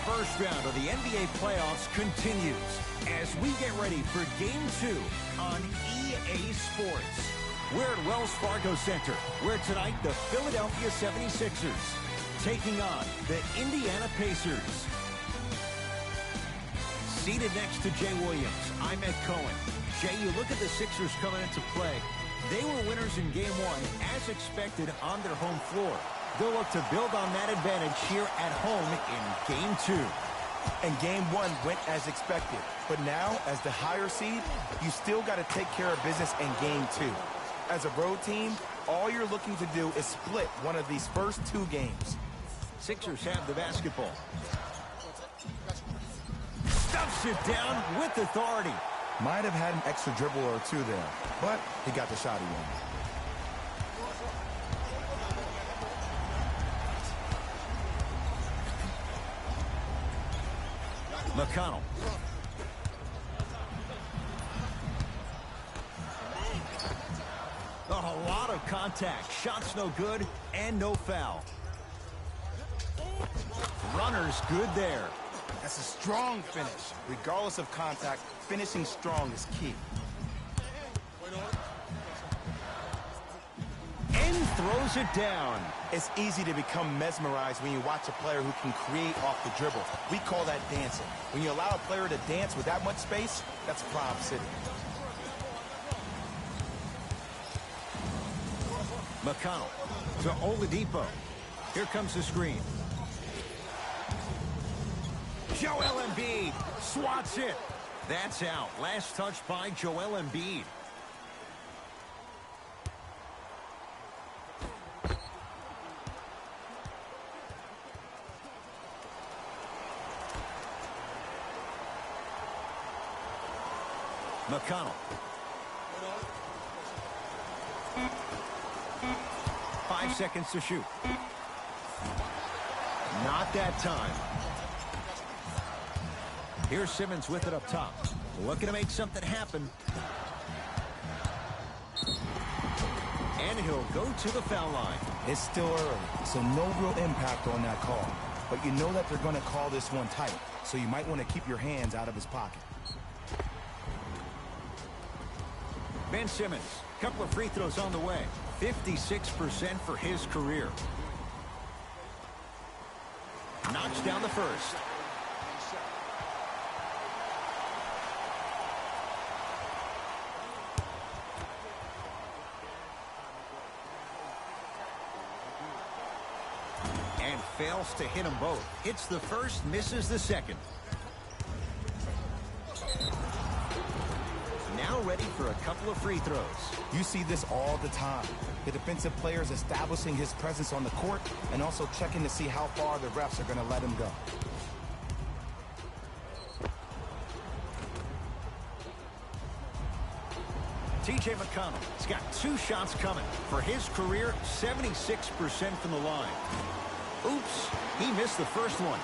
first round of the NBA playoffs continues as we get ready for Game 2 on EA Sports. We're at Wells Fargo Center, where tonight the Philadelphia 76ers taking on the Indiana Pacers. Seated next to Jay Williams, I'm Ed Cohen. Jay, you look at the Sixers coming into play. They were winners in Game 1, as expected, on their home floor. They'll look to build on that advantage here at home in Game 2. And Game 1 went as expected. But now, as the higher seed, you still got to take care of business in Game 2. As a road team, all you're looking to do is split one of these first 2 games. Sixers have the basketball. Stuffs it down with authority. Might have had an extra dribble or 2 there, but he got the shot he wanted. McConnell. Oh, a lot of contact. Shots no good and no foul. Runner's good there. That's a strong finish. Regardless of contact, finishing strong is key. And throws it down. It's easy to become mesmerized when you watch a player who can create off the dribble. We call that dancing. When you allow a player to dance with that much space, that's Prime City. McConnell to Oladipo. Here comes the screen. Joel Embiid swats it. That's out. Last touch by Joel Embiid. McConnell. 5 seconds to shoot. Not that time. Here's Simmons with it up top. Looking to make something happen. And he'll go to the foul line. It's still early, so no real impact on that call. But you know that they're going to call this one tight, so you might want to keep your hands out of his pocket. Ben Simmons, couple of free throws on the way. 56% for his career. Knocks down the first. And fails to hit them both. Hits the first, misses the second. Now ready for a couple of free throws. You see this all the time. The defensive players establishing his presence on the court and also checking to see how far the refs are going to let him go. T.J. McConnell has got 2 shots coming. For his career, 76% from the line. Oops, he missed the first one.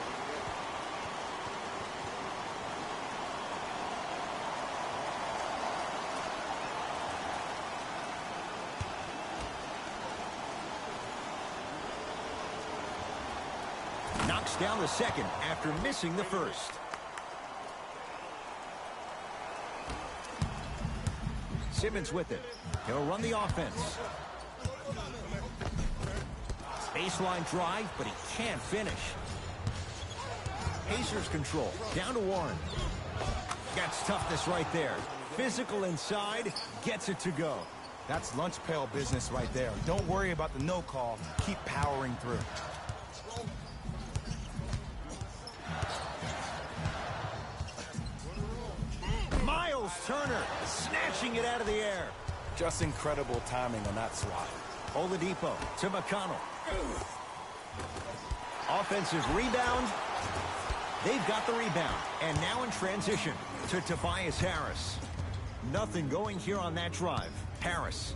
Knocks down the second after missing the first. Simmons with it. He'll run the offense. Baseline drive, but he can't finish. Pacers control. Down to Warren. Got toughness right there. Physical inside. Gets it to go. That's lunch pail business right there. Don't worry about the no call. Keep powering through. Miles Turner snatching it out of the air. Just incredible timing on that swat. Oladipo to McConnell. Offensive rebound. They've got the rebound. And now in transition to Tobias Harris. Nothing going here on that drive. Harris.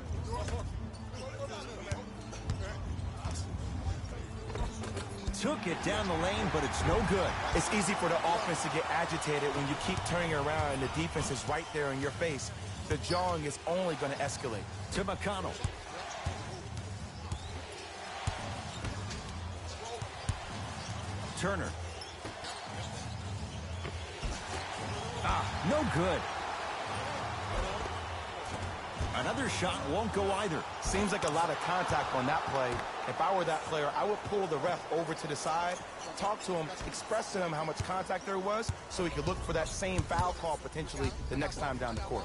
Took it down the lane, but it's no good. It's easy for the offense to get agitated when you keep turning around and the defense is right there in your face. The jawing is only going to escalate. To McConnell. Turner. No good. Another shot won't go either. Seems like a lot of contact on that play. If I were that player, I would pull the ref over to the side, talk to him, express to him how much contact there was so he could look for that same foul call potentially the next time down the court.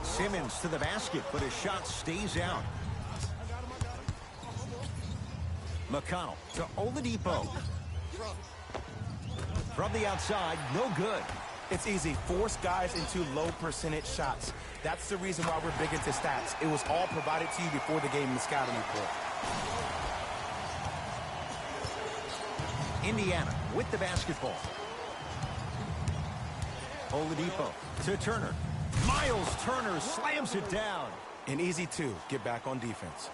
Simmons to the basket, but his shot stays out. McConnell to Oladipo. From the outside, no good. It's easy. Force guys into low percentage shots. That's the reason why we're big into stats. It was all provided to you before the game in the scouting report. Indiana with the basketball. Oladipo to Turner. Miles Turner slams it down. An easy two. Get back on defense.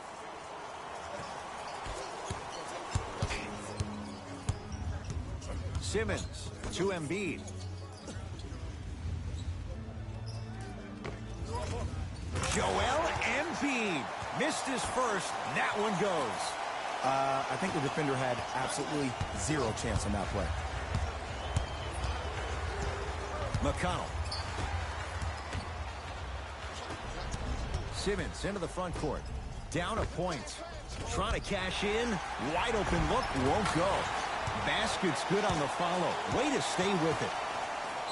Simmons to Embiid. Joel Embiid missed his first. That one goes. I think the defender had absolutely zero chance on that play. McConnell. Simmons into the front court. Down a point. Trying to cash in. Wide open look. Won't go. Basket's good on the follow. Way to stay with it.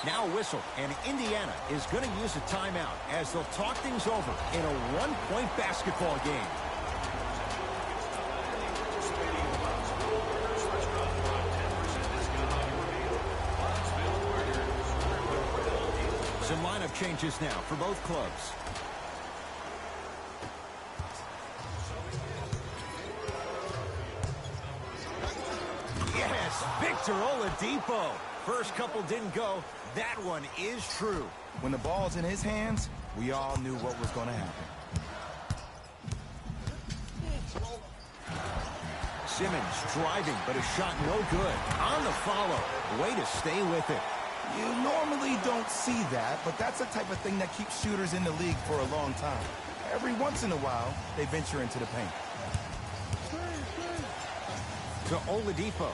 Now a whistle, and Indiana is going to use a timeout as they'll talk things over in a one-point basketball game. Some lineup changes now for both clubs. Yes, Victor Oladipo. First couple didn't go. That one is true. When the ball's in his hands, we all knew what was going to happen. Simmons driving, but a shot no good. On the follow. Way to stay with it. You normally don't see that, but that's the type of thing that keeps shooters in the league for a long time. Every once in a while, they venture into the paint. To Oladipo.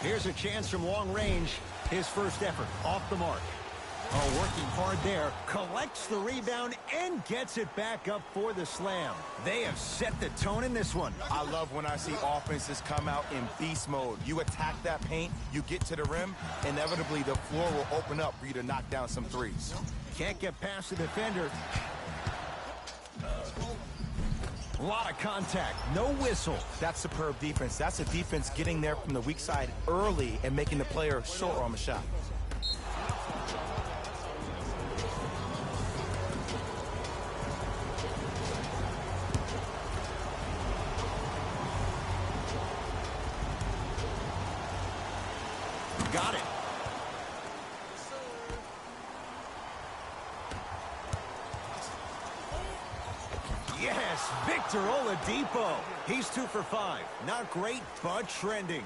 Here's a chance from long range. His first effort off the mark. Oh, working hard there. Collects the rebound and gets it back up for the slam. They have set the tone in this one. I love when I see offenses come out in beast mode. You attack that paint, you get to the rim, inevitably the floor will open up for you to knock down some threes. Can't get past the defender. A lot of contact, no whistle. That's superb defense. That's a defense getting there from the weak side early and making the player short on the shot. Got it. Yes, Victor Oladipo. He's 2 for 5. Not great, but trending.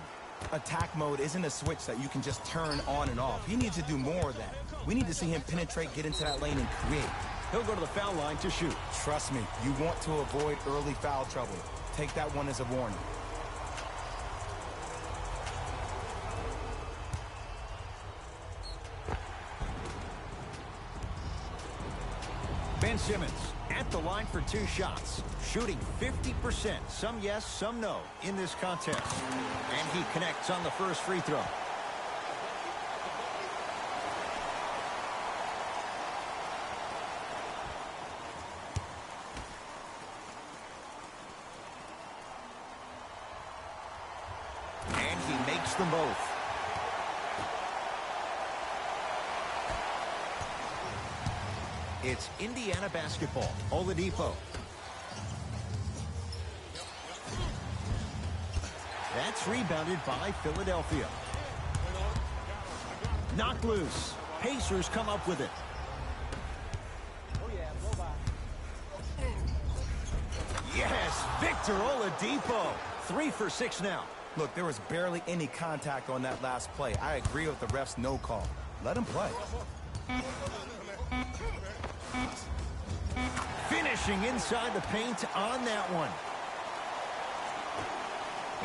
Attack mode isn't a switch that you can just turn on and off. He needs to do more of that. We need to see him penetrate, get into that lane, and create. He'll go to the foul line to shoot. Trust me, you want to avoid early foul trouble. Take that one as a warning. Ben Simmons at the line for 2 shots, shooting 50%. Some yes, some no in this contest. And he connects on the first free throw. And he makes them both. It's Indiana basketball. Oladipo. That's rebounded by Philadelphia. Knocked loose. Pacers come up with it. Yes, Victor Oladipo. 3 for 6 now. Look, there was barely any contact on that last play. I agree with the ref's no call. Let him play. Finishing inside the paint on that one.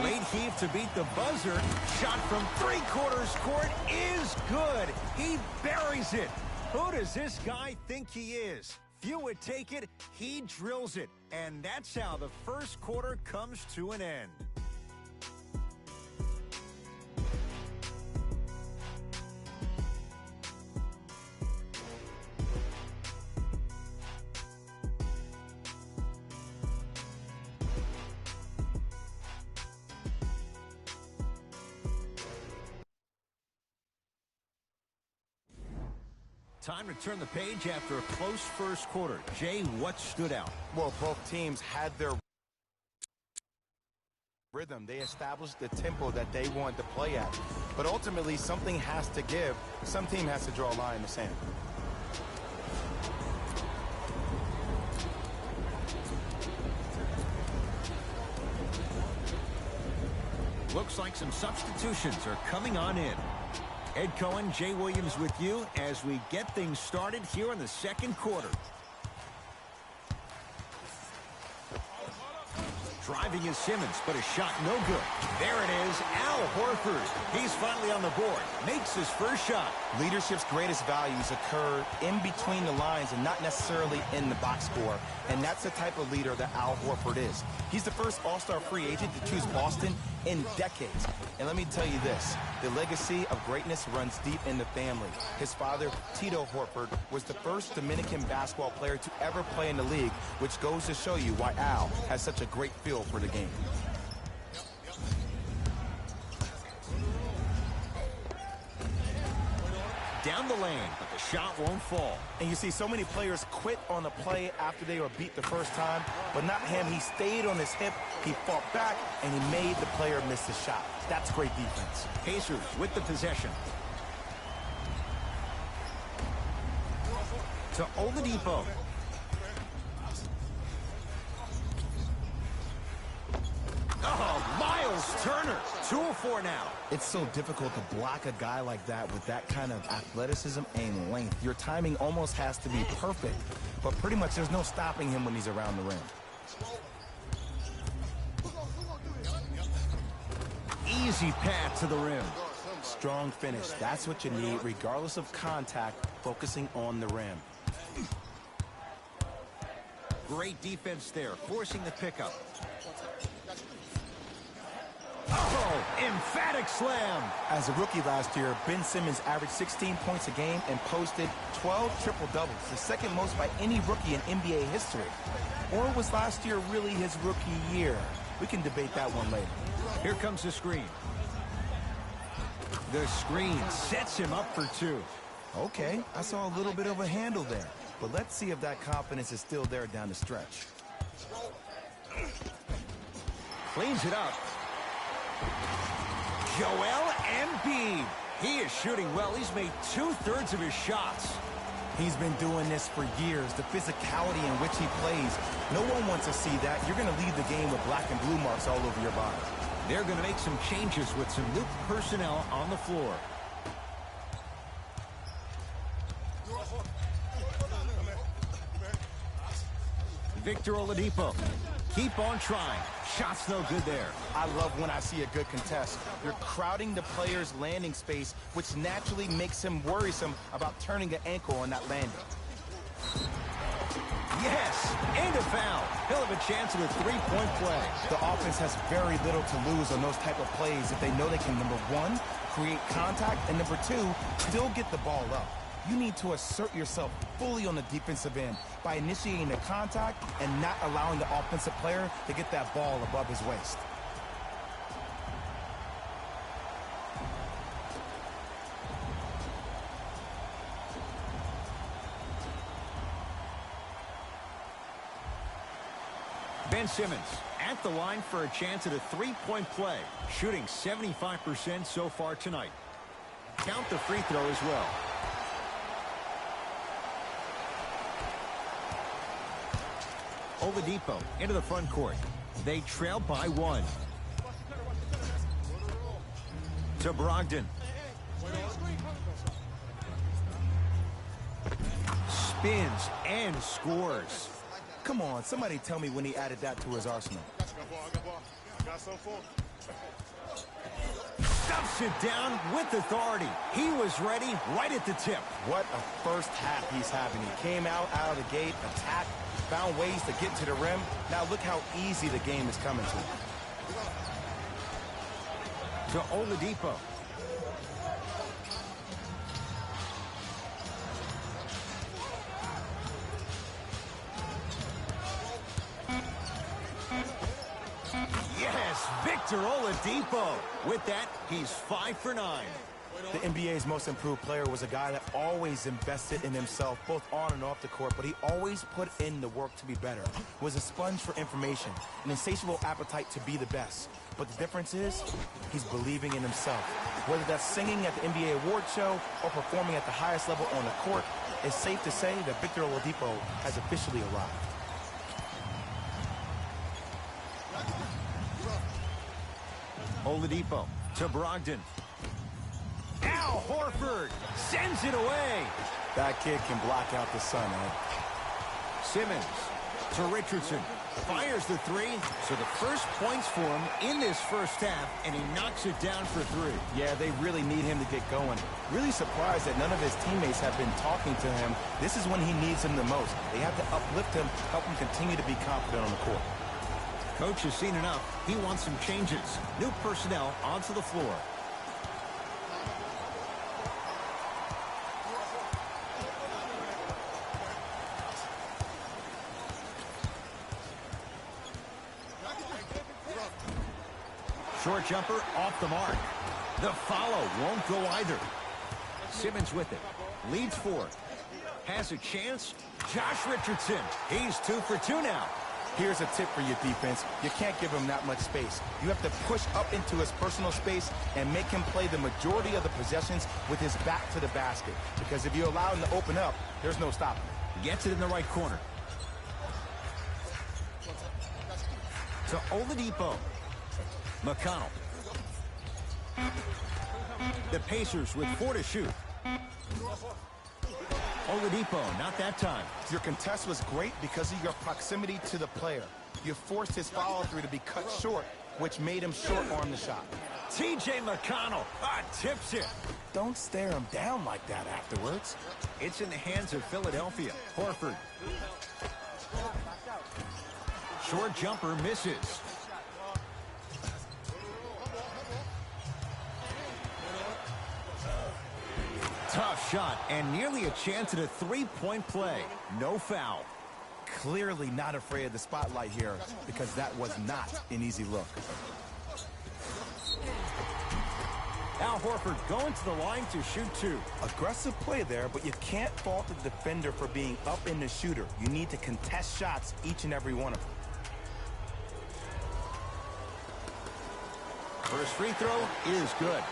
Great heave to beat the buzzer. Shot from three-quarters court is good. He buries it. Who does this guy think he is? Few would take it. He drills it. And that's how the first quarter comes to an end. Time to turn the page after a close first quarter. Jay, what stood out? Well, both teams had their rhythm. They established the tempo that they wanted to play at. But ultimately, something has to give. Some team has to draw a line in the sand. Looks like some substitutions are coming on in. Ed Cohen, Jay Williams with you as we get things started here in the second quarter. Driving is Simmons, but a shot no good. There it is, Al Horford. He's finally on the board, makes his first shot. Leadership's greatest values occur in between the lines and not necessarily in the box score. And that's the type of leader that Al Horford is. He's the first All-Star free agent to choose Boston in decades. And let me tell you this, the legacy of greatness runs deep in the family. His father, Tito Horford, was the first Dominican basketball player to ever play in the league, which goes to show you why Al has such a great feel for the game. Down the lane, but the shot won't fall. And you see so many players quit on the play after they were beat the first time, but not him. He stayed on his hip, he fought back, and he made the player miss the shot. That's great defense. Pacers with the possession. To Oladipo. Oh, Miles Turner. 2-4 now. It's so difficult to block a guy like that with that kind of athleticism and length. Your timing almost has to be perfect, but pretty much there's no stopping him when he's around the rim. Easy path to the rim. Strong finish. That's what you need, regardless of contact, focusing on the rim. Great defense there, forcing the pickup. Oh, emphatic slam. As a rookie last year, Ben Simmons averaged 16 points a game and posted 12 triple-doubles, the second most by any rookie in NBA history. Or was last year really his rookie year? We can debate that one later. Here comes the screen. The screen sets him up for two. Okay, I saw a little bit of a handle there, but let's see if that confidence is still there down the stretch. Cleans it up. Joel Embiid. He is shooting well. He's made 2/3 of his shots. He's been doing this for years. The physicality in which he plays, no one wants to see that. You're going to leave the game with black and blue marks all over your body. They're going to make some changes with some new personnel on the floor. Victor Oladipo. Keep on trying. Shot's no good there. I love when I see a good contest. You're crowding the player's landing space, which naturally makes him worrisome about turning an ankle on that landing. Yes, and a foul. He'll have a chance at a three-point play. The offense has very little to lose on those type of plays if they know they can, number one, create contact, and number two, still get the ball up. You need to assert yourself fully on the defensive end by initiating the contact and not allowing the offensive player to get that ball above his waist. Ben Simmons at the line for a chance at a three-point play, shooting 75% so far tonight. Count the free throw as well. Oladipo into the front court. They trail by one. To Brogdon. Spins and scores. Come on, somebody tell me when he added that to his arsenal. Stuffs it down with authority. He was ready right at the tip. What a first half he's having. He came out of the gate, attacked, found ways to get to the rim. Now look how easy the game is coming to him. To Oladipo. Yes, Victor Oladipo. With that, he's 5 for 9. The NBA's most improved player was a guy that always invested in himself, both on and off the court, but he always put in the work to be better, was a sponge for information, an insatiable appetite to be the best. But the difference is, he's believing in himself. Whether that's singing at the NBA award show or performing at the highest level on the court, it's safe to say that Victor Oladipo has officially arrived. Oladipo to Brogdon. Al Horford sends it away. That kid can block out the sun, Ed. Simmons to Richardson. Fires the three. So the first points for him in this first half, and he knocks it down for 3. Yeah, they really need him to get going. Really surprised that none of his teammates have been talking to him. This is when he needs him the most. They have to uplift him, help him continue to be confident on the court. Coach has seen enough. He wants some changes. New personnel onto the floor. Short jumper off the mark. The follow won't go either. Simmons with it. Leads 4. Has a chance. Josh Richardson. He's 2 for 2 now. Here's a tip for your defense. You can't give him that much space. You have to push up into his personal space and make him play the majority of the possessions with his back to the basket. Because if you allow him to open up, there's no stopping him. Gets it in the right corner. To Oladipo. McConnell. The Pacers with 4 to shoot. Oladipo, not that time. Your contest was great because of your proximity to the player. You forced his follow-through to be cut short, which made him short-arm the shot. T.J. McConnell tips it. Don't stare him down like that afterwards. It's in the hands of Philadelphia. Horford. Short jumper misses. Tough shot and nearly a chance at a 3-point play. No foul. Clearly not afraid of the spotlight here because that was not an easy look. Al Horford going to the line to shoot 2. Aggressive play there, but you can't fault the defender for being up in the shooter. You need to contest shots, each and every one of them. First free throw is good.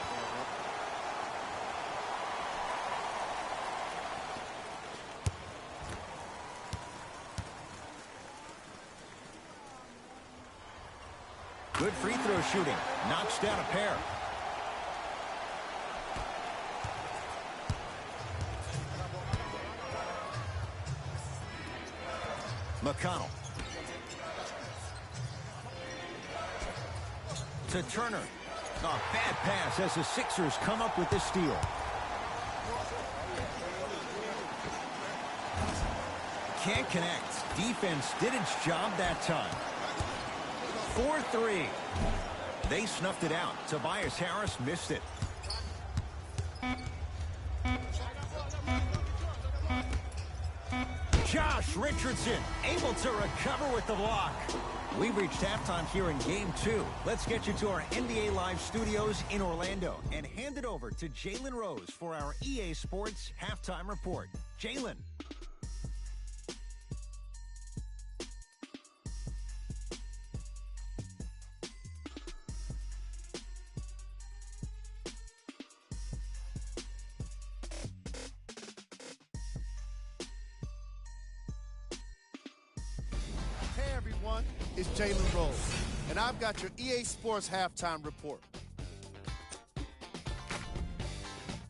Good free throw shooting. Knocks down a pair. McConnell. To Turner. A bad pass as the Sixers come up with the steal. Can't connect. Defense did its job that time. 4-3. They snuffed it out. Tobias Harris missed it. Josh Richardson able to recover with the block. We've reached halftime here in Game 2. Let's get you to our NBA Live studios in Orlando and hand it over to Jalen Rose for our EA Sports Halftime Report. Jalen. Hey everyone, it's Jalen Rose, and I've got your EA Sports Halftime Report.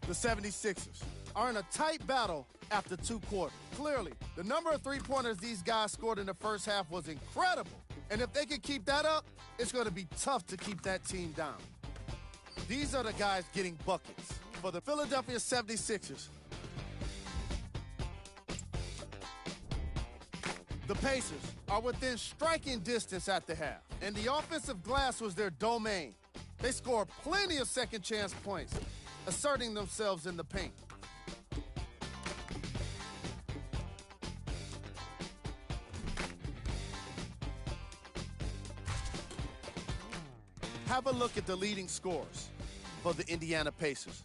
The 76ers are in a tight battle after 2 quarters. Clearly, the number of three-pointers these guys scored in the first half was incredible, And if they can keep that up, it's going to be tough to keep that team down. These are the guys getting buckets for the Philadelphia 76ers. The Pacers are within striking distance at the half, and the offensive glass was their domain. They scored plenty of second-chance points, asserting themselves in the paint. Have a look at the leading scorers for the Indiana Pacers.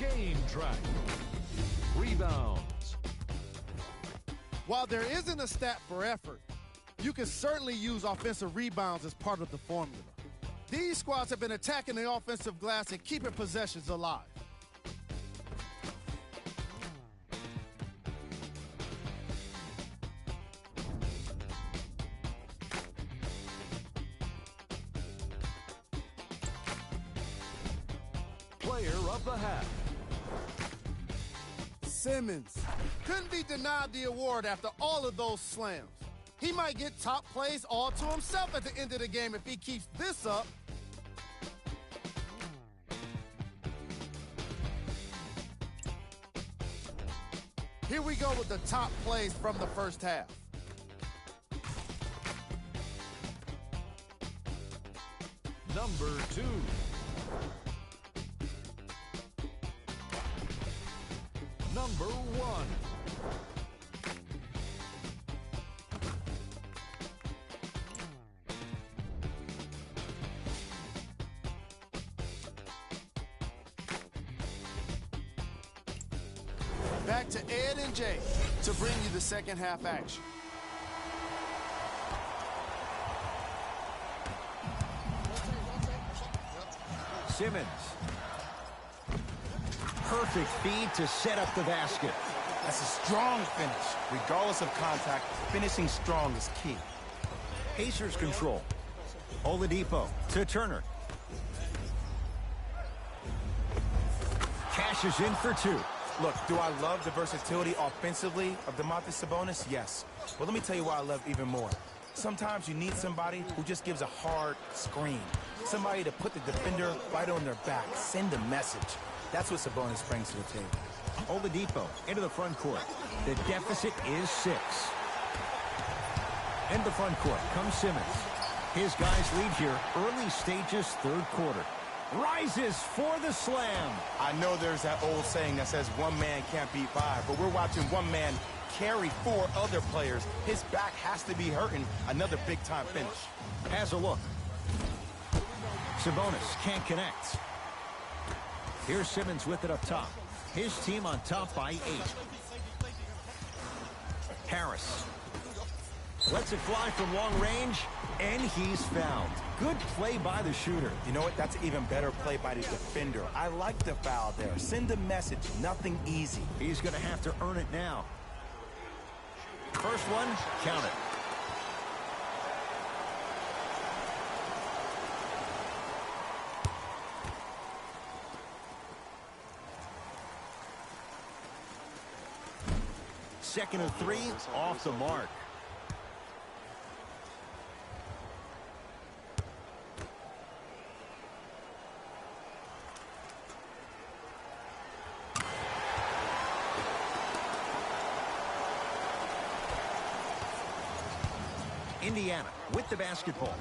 Game track. Rebounds. While there isn't a stat for effort, you can certainly use offensive rebounds as part of the formula. These squads have been attacking the offensive glass and keeping possessions alive. Player of the half. Simmons couldn't be denied the award after all of those slams. He might get top plays all to himself at the end of the game if he keeps this up. Here we go with the top plays from the first half. Number 2. Number 1. Back to Ed and Jay to bring you the second half action. Simmons. Perfect feed to set up the basket. That's a strong finish. Regardless of contact, finishing strong is key. Pacers control. Oladipo to Turner. Cashes in for 2. Look, do I love the versatility offensively of Domantas Sabonis? Yes. But let me tell you why I love even more. Sometimes you need somebody who just gives a hard screen. Somebody to put the defender right on their back. Send a message. That's what Sabonis brings to the table. Oladipo into the front court. The deficit is 6. In the front court comes Simmons. His guys lead here early stages, third quarter. Rises for the slam. I know there's that old saying that says one man can't beat 5, but we're watching one man carry 4 other players. His back has to be hurting. Another big-time finish. Has a look. Sabonis can't connect. Here's Simmons with it up top. His team on top by 8. Harris lets it fly from long range, and he's fouled. Good play by the shooter. You know what? That's an even better play by the defender. I like the foul there. Send a message. Nothing easy. He's going to have to earn it now. First one, count it. Second of 3, off the mark. Indiana with the basketball.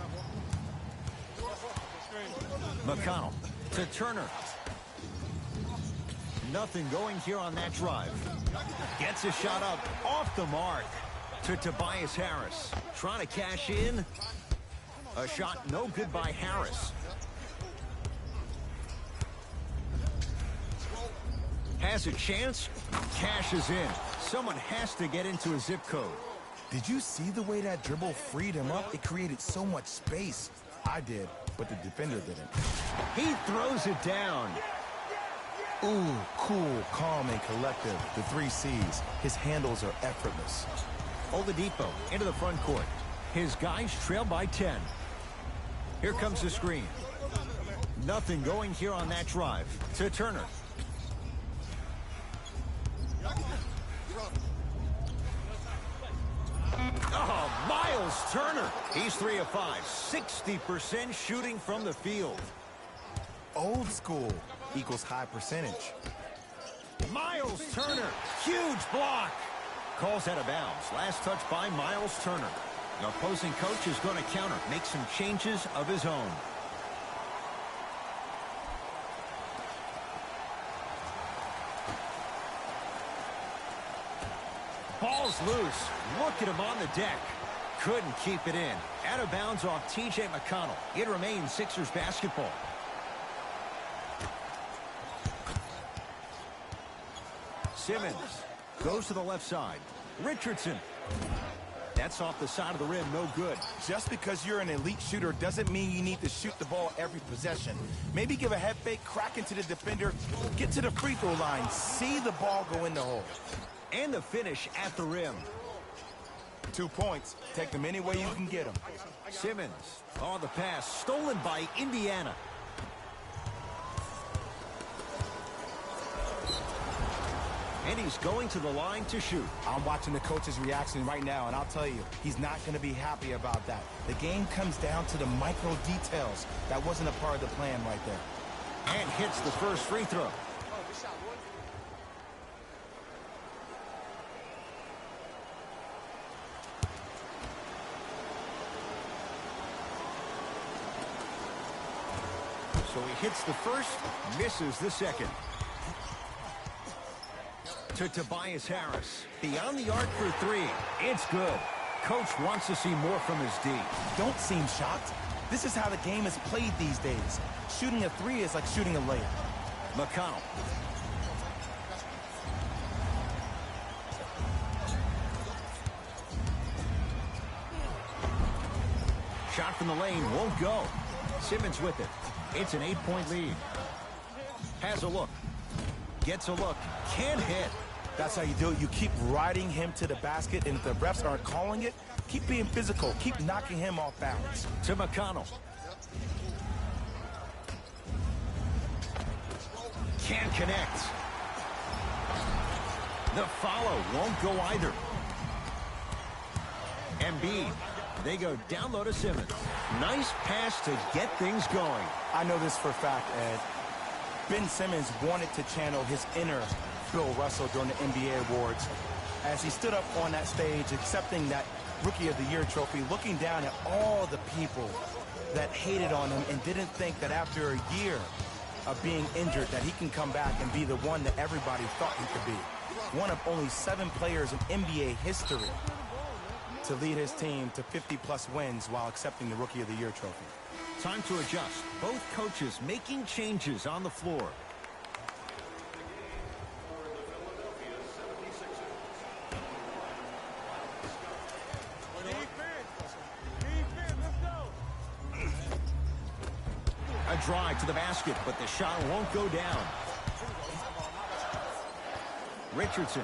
McConnell to Turner. Nothing going here on that drive. Gets a shot up off the mark to Tobias Harris. Trying to cash in. A shot no good by Harris. Has a chance. Cashes in. Someone has to get into a zip code. Did you see the way that dribble freed him up? It created so much space. I did, but the defender didn't. He throws it down. Ooh, cool, calm, and collective. The 3 C's. His handles are effortless. Oladipo into the front court. His guys trail by 10. Here comes the screen. Nothing going here on that drive. To Turner. Oh, Miles Turner. He's 3 of 5. 60% shooting from the field. Old school equals high percentage. Miles Turner. Huge block. Calls out of bounds. Last touch by Miles Turner. The opposing coach is going to counter. Make some changes of his own. Ball's loose. Look at him on the deck. Couldn't keep it in. Out of bounds off T.J. McConnell. It remains Sixers basketball. Simmons goes to the left side. Richardson. That's off the side of the rim. No good. Just because you're an elite shooter doesn't mean you need to shoot the ball every possession. Maybe give a head fake, crack into the defender, get to the free throw line, see the ball go in the hole. And the finish at the rim. 2 points. Take them any way you can get them. Simmons on the pass. Stolen by Indiana. And he's going to the line to shoot. I'm watching the coach's reaction right now, and I'll tell you, he's not going to be happy about that. The game comes down to the micro details. That wasn't a part of the plan right there. And hits the first free throw. So he hits the first, misses the second. To Tobias Harris. Beyond the arc for 3. It's good. Coach wants to see more from his D. Don't seem shocked. This is how the game is played these days. Shooting a 3 is like shooting a layup. McConnell. Shot from the lane won't go. Simmons with it. It's an 8-point lead. Has a look. Gets a look. Can't hit. That's how you do it. You keep riding him to the basket, and if the refs aren't calling it, keep being physical. Keep knocking him off balance. To McConnell. Can't connect. The follow won't go either. Embiid. They go down low to Simmons. Nice pass to get things going. I know this for a fact, Ed. Ben Simmons wanted to channel his inner Bill Russell during the NBA awards as he stood up on that stage accepting that Rookie of the Year trophy, looking down at all the people that hated on him and didn't think that after a year of being injured that he can come back and be the one that everybody thought he could be. One of only 7 players in NBA history to lead his team to 50-plus wins while accepting the Rookie of the Year trophy. Time to adjust. Both coaches making changes on the floor. A drive to the basket, but the shot won't go down. Richardson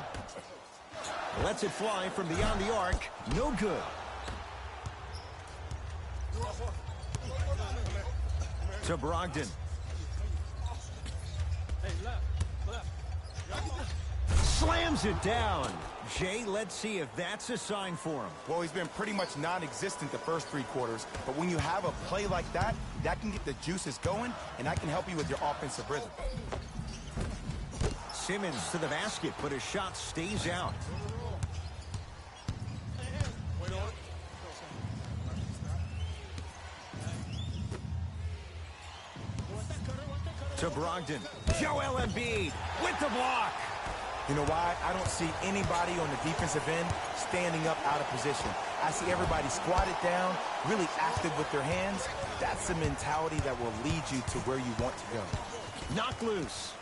lets it fly from beyond the arc. No good. To Brogdon. Slams it down. Jay, let's see if that's a sign for him. Well, he's been pretty much non-existent the first 3 quarters, but when you have a play like that, that can get the juices going, and that can help you with your offensive rhythm. Simmons to the basket, but his shot stays out. To Brogdon. Joel Embiid with the block. You know why? I don't see anybody on the defensive end standing up out of position. I see everybody squatted down, really active with their hands. That's the mentality that will lead you to where you want to go. Knock loose.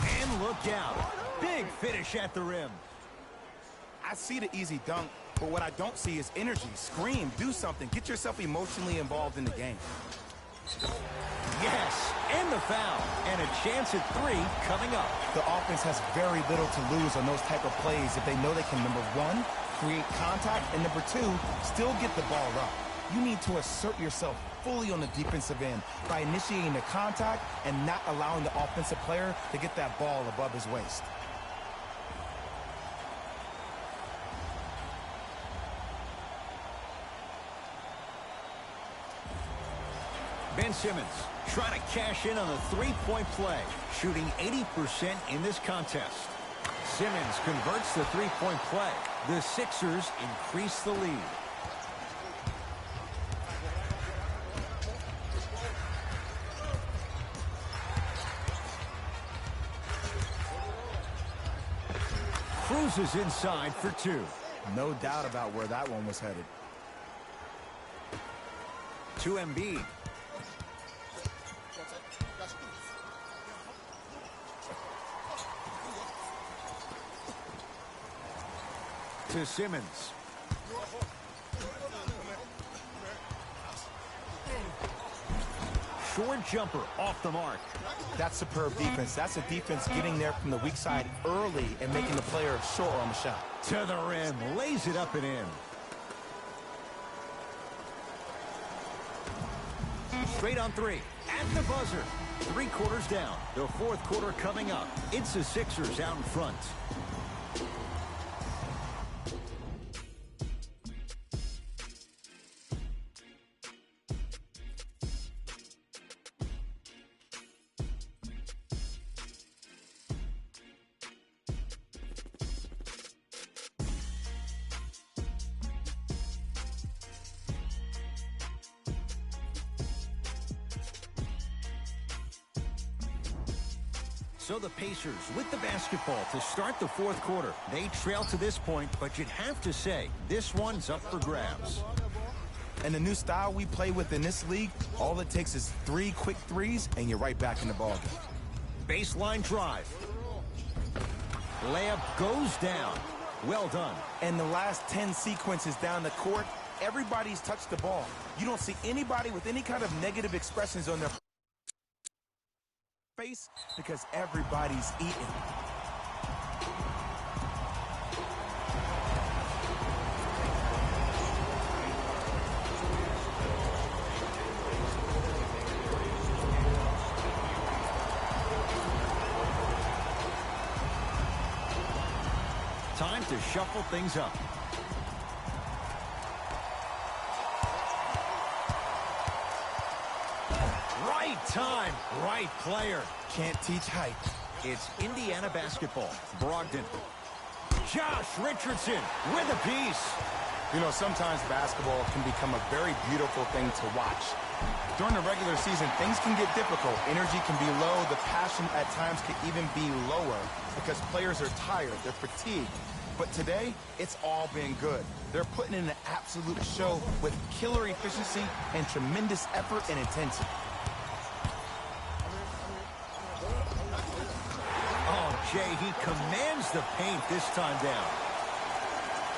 And look out. Big finish at the rim. I see the easy dunk, but what I don't see is energy. Scream, do something. Get yourself emotionally involved in the game. Yes, and the foul. And a chance at 3 coming up. The offense has very little to lose on those type of plays if they know they can, number 1, create contact, and number 2, still get the ball up. You need to assert yourself fully on the defensive end by initiating the contact and not allowing the offensive player to get that ball above his waist. Ben Simmons trying to cash in on the three-point play, shooting 80% in this contest. Simmons converts the three-point play. The Sixers increase the lead. Cruises inside for two. No doubt about where that one was headed. To Embiid. To Simmons. Short jumper off the mark. That's superb defense. That's a defense getting there from the weak side early and making the player short on the shot. To the rim. Lays it up and in. Straight on three. At the buzzer. 3 quarters down. The fourth quarter coming up. It's the Sixers out in front. So the Pacers with the basketball to start the fourth quarter. They trail to this point, but you'd have to say this one's up for grabs. And the new style we play with in this league, all it takes is 3 quick threes, and you're right back in the ballgame. Baseline drive. Layup goes down. Well done. And the last 10 sequences down the court, everybody's touched the ball. You don't see anybody with any kind of negative expressions on their face because everybody's eating. Time to shuffle things up. Right time, right player. Can't teach height. It's Indiana basketball. Brogdon. Josh Richardson with a piece. You know, sometimes basketball can become a very beautiful thing to watch. During the regular season, things can get difficult. Energy can be low. The passion at times can even be lower because players are tired. They're fatigued. But today, it's all been good. They're putting in an absolute show with killer efficiency and tremendous effort and intensity. Oh, Jay, he commands the paint this time down.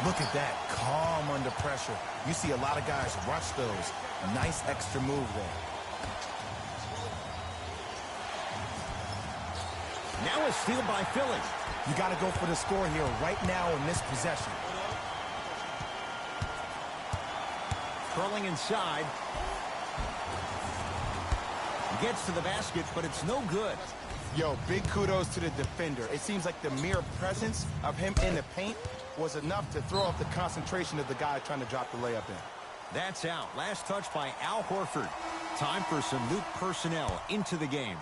Look at that, calm under pressure. You see a lot of guys rush those. Nice extra move there. Now a steal by Philly. You got to go for the score here right now in this possession. Curling inside. Gets to the basket, but it's no good. Yo, big kudos to the defender. It seems like the mere presence of him in the paint was enough to throw off the concentration of the guy trying to drop the layup in. That's out. Last touch by Al Horford. Time for some new personnel into the game.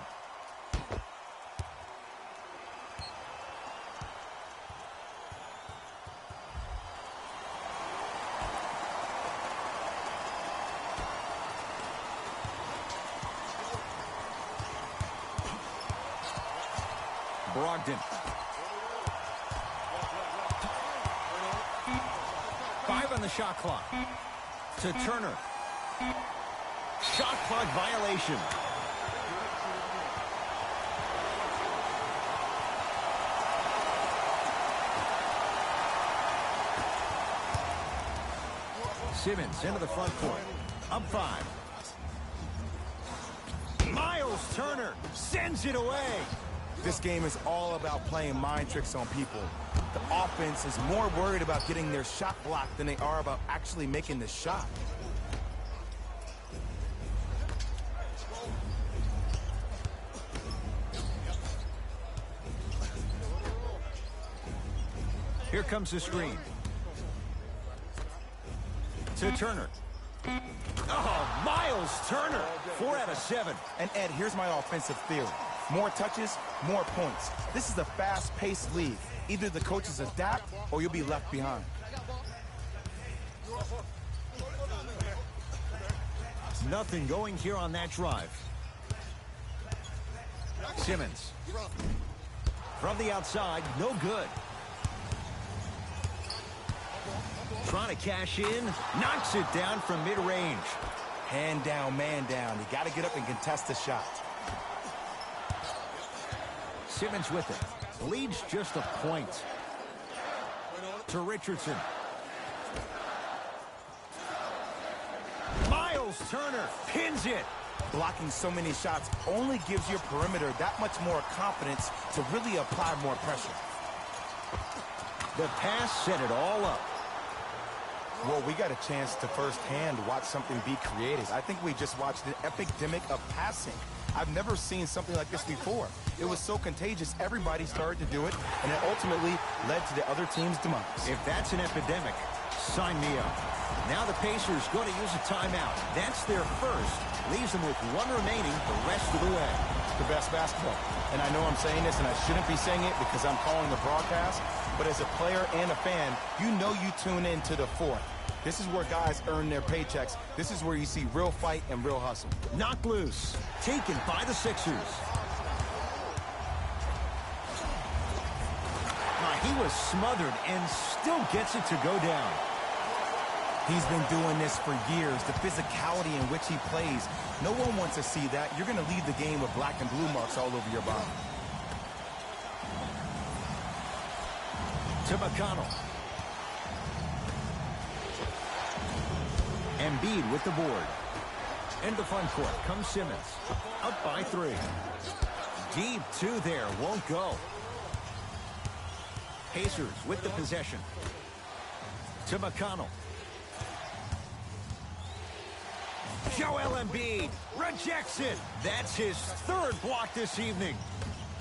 Brogdon. 5 on the shot clock. To Turner. Shot clock violation. Simmons into the front court. Up 5. Miles Turner sends it away. This game is all about playing mind tricks on people. The offense is more worried about getting their shot blocked than they are about actually making the shot. Here comes the screen. To Turner. Oh, Miles Turner, 4 out of 7. And Ed, here's my offensive theory. More touches, more points. This is a fast-paced league. Either the coaches adapt or you'll be left behind. Nothing going here on that drive. Simmons. From the outside, no good. Trying to cash in, knocks it down from mid-range. Hand down, man down. You got to get up and contest the shot. Simmons with it. Leads just a point. To Richardson. Miles Turner pins it. Blocking so many shots only gives your perimeter that much more confidence to really apply more pressure. The pass set it all up. Well, we got a chance to firsthand watch something be created. I think we just watched an epidemic of passing. I've never seen something like this before. It was so contagious, everybody started to do it, and it ultimately led to the other team's demise. If that's an epidemic, sign me up. Now the Pacers going to use a timeout. That's their first. Leaves them with one remaining the rest of the way. The best basketball. And I know I'm saying this, and I shouldn't be saying it because I'm calling the broadcast, but as a player and a fan, you know you tune in to the fourth. This is where guys earn their paychecks. This is where you see real fight and real hustle. Knocked loose. Taken by the Sixers. He was smothered and still gets it to go down. He's been doing this for years. The physicality in which he plays. No one wants to see that. You're going to leave the game with black and blue marks all over your body. To McConnell. Embiid with the board. Into the front court comes Simmons. Up by 3. Deep 2 there. Won't go. Pacers with the possession. To McConnell. Joel Embiid rejects it. That's his 3rd block this evening.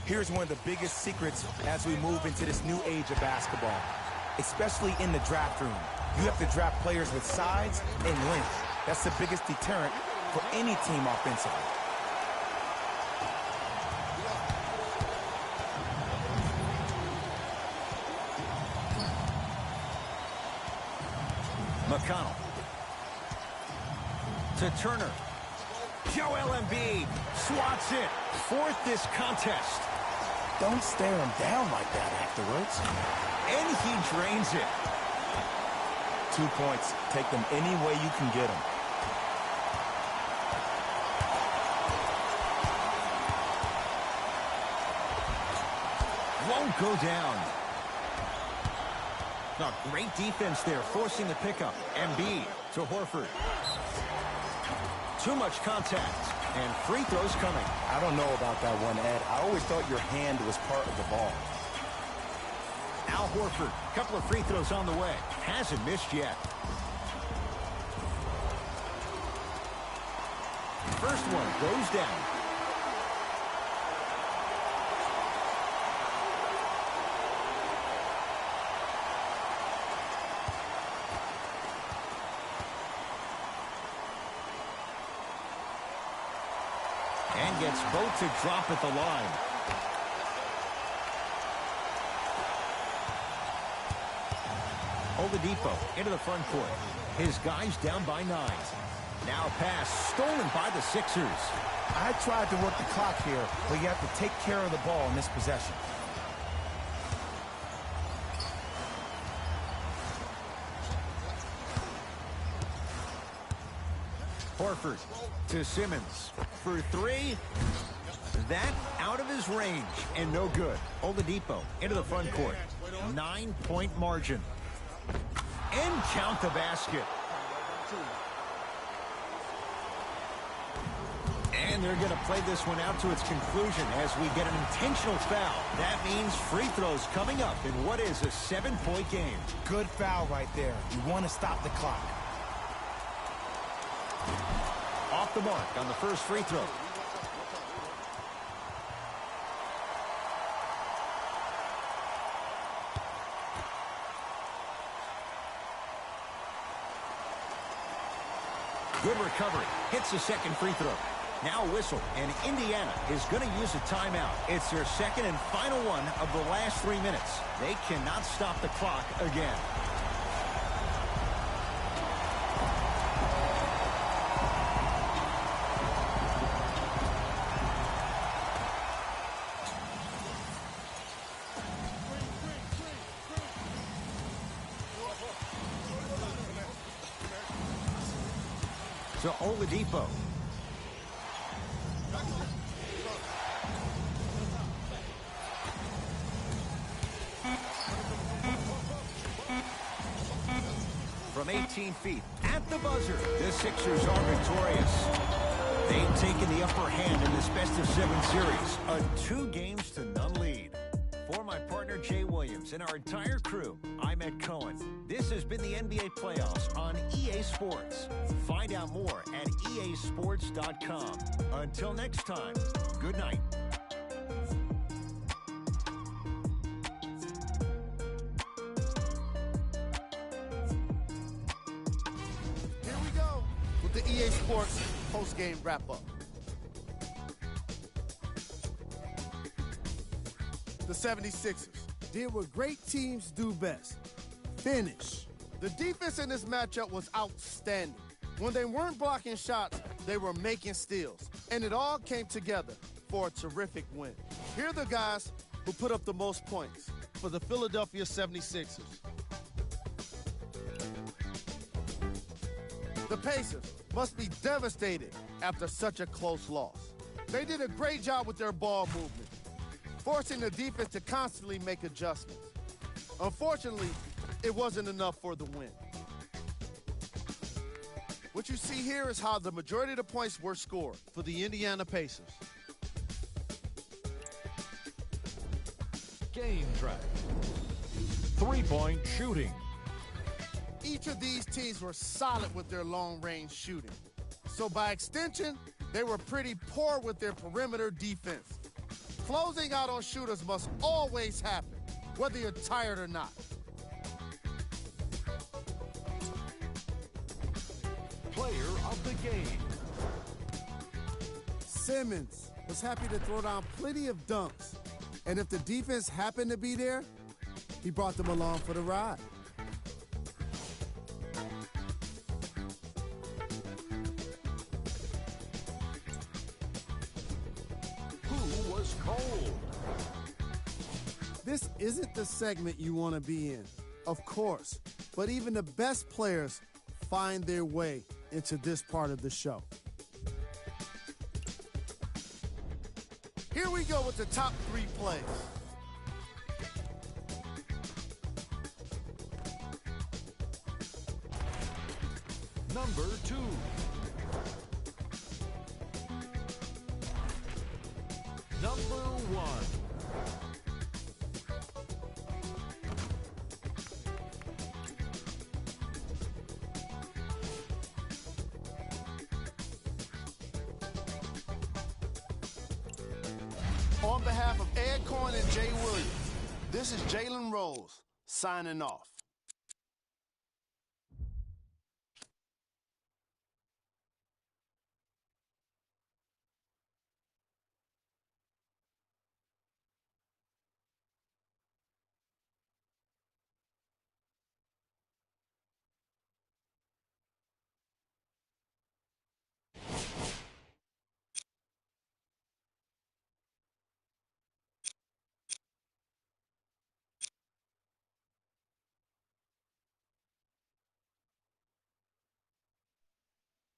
Here's one of the biggest secrets as we move into this new age of basketball, especially in the draft room. You have to draft players with size and length. That's the biggest deterrent for any team offensively. McConnell. To Turner. Joel Embiid swats it. 4th this contest. Don't stare him down like that afterwards. And he drains it. 2 points. Take them any way you can get them. Won't go down. Now, great defense there, forcing the pickup. Embiid to Horford. Too much contact, and free throws coming. I don't know about that one, Ed. I always thought your hand was part of the ball. Al Horford, couple of free throws on the way. Hasn't missed yet. First one goes down. And gets both to drop at the line. Oladipo into the front court. His guys down by 9. Now pass stolen by the Sixers. I tried to work the clock here, but you have to take care of the ball in this possession. Horford to Simmons for 3. That out of his range and no good. Oladipo into the front court. 9-point margin. And count the basket. And they're going to play this one out to its conclusion as we get an intentional foul. That means free throws coming up in what is a 7-point game. Good foul right there. You want to stop the clock. Off the mark on the first free throw. Good recovery. Hits the second free throw. Now a whistle, and Indiana is going to use a timeout. It's their second and final one of the last 3 minutes. They cannot stop the clock again. So Oladipo. From 18 feet at the buzzer, the Sixers are victorious. They've taken the upper hand in this best-of-7 series, a 2-games-to-none lead. For my partner Jay Williams and our entire crew, I'm Ed Cohen. This has been the NBA Playoffs on EA Sports. Find out more at easports.com. Until next time, good night. Here we go with the EA Sports post-game wrap-up. The 76ers did what great teams do best: finish. The defense in this matchup was outstanding. When they weren't blocking shots, they were making steals. And it all came together for a terrific win. Here are the guys who put up the most points for the Philadelphia 76ers. The Pacers must be devastated after such a close loss. They did a great job with their ball movement, forcing the defense to constantly make adjustments. Unfortunately, it wasn't enough for the win. What you see here is how the majority of the points were scored for the Indiana Pacers. Game track. Three-point shooting. Each of these teams were solid with their long-range shooting. So by extension, they were pretty poor with their perimeter defense. Closing out on shooters must always happen, whether you're tired or not. Player of the game. Simmons was happy to throw down plenty of dunks. And if the defense happened to be there, he brought them along for the ride. Who was cold? This isn't the segment you want to be in, of course. But even the best players find their way into this part of the show. Here we go with the top 3 plays. Number 2. Number 1. On behalf of Ed Cohen and Jay Williams, this is Jalen Rose signing off.